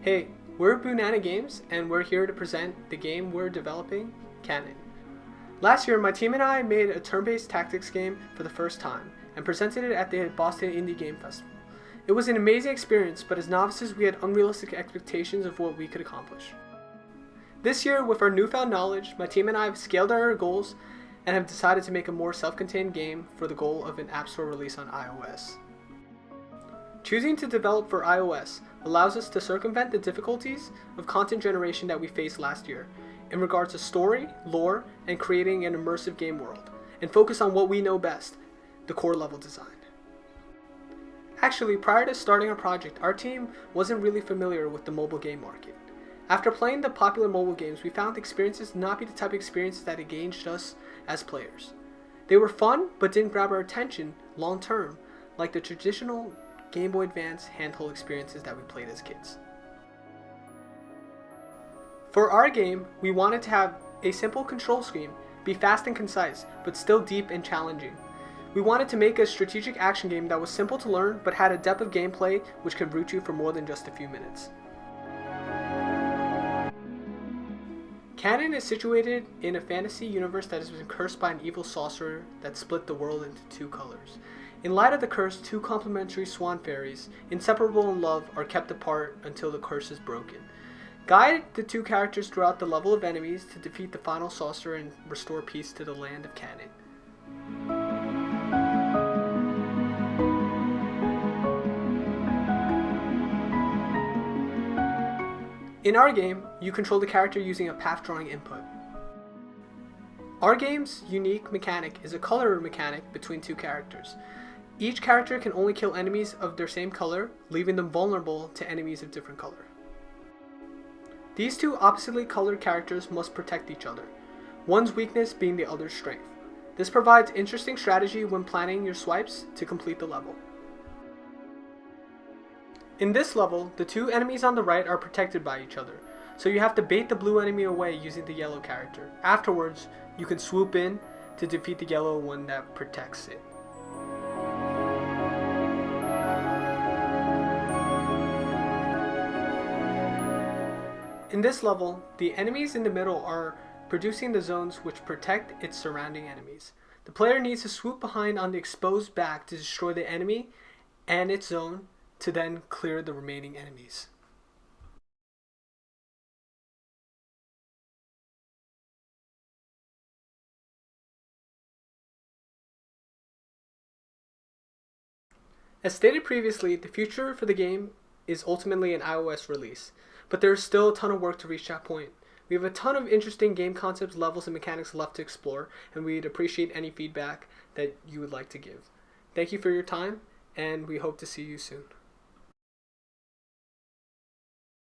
Hey, we're Bunana Games, and we're here to present the game we're developing, Canon. Last year, my team and I made a turn-based tactics game for the first time, and presented it at the Boston Indie Game Festival. It was an amazing experience, but as novices we had unrealistic expectations of what we could accomplish. This year, with our newfound knowledge, my team and I have scaled our goals and have decided to make a more self-contained game for the goal of an App Store release on iOS. Choosing to develop for iOS allows us to circumvent the difficulties of content generation that we faced last year in regards to story, lore, and creating an immersive game world, and focus on what we know best, the core level design. Actually, prior to starting our project, our team wasn't really familiar with the mobile game market. After playing the popular mobile games, we found the experiences not be the type of experiences that engaged us as players. They were fun, but didn't grab our attention long term, like the traditional Game Boy Advance handheld experiences that we played as kids. For our game, we wanted to have a simple control scheme, be fast and concise, but still deep and challenging. We wanted to make a strategic action game that was simple to learn, but had a depth of gameplay which could root you for more than just a few minutes. Canon is situated in a fantasy universe that has been cursed by an evil sorcerer that split the world into two colors. In light of the curse, two complementary swan fairies, inseparable in love, are kept apart until the curse is broken. Guide the two characters throughout the level of enemies to defeat the final sorcerer and restore peace to the land of Canon. In our game, you control the character using a path drawing input. Our game's unique mechanic is a color mechanic between two characters. Each character can only kill enemies of their same color, leaving them vulnerable to enemies of different color. These two oppositely colored characters must protect each other, one's weakness being the other's strength. This provides interesting strategy when planning your swipes to complete the level. In this level, the two enemies on the right are protected by each other, so you have to bait the blue enemy away using the yellow character. Afterwards, you can swoop in to defeat the yellow one that protects it. In this level, the enemies in the middle are producing the zones which protect its surrounding enemies. The player needs to swoop behind on the exposed back to destroy the enemy and its zone to then clear the remaining enemies. As stated previously, the future for the game is ultimately an iOS release, but there is still a ton of work to reach that point. We have a ton of interesting game concepts, levels, and mechanics left to explore, and we'd appreciate any feedback that you would like to give. Thank you for your time, and we hope to see you soon.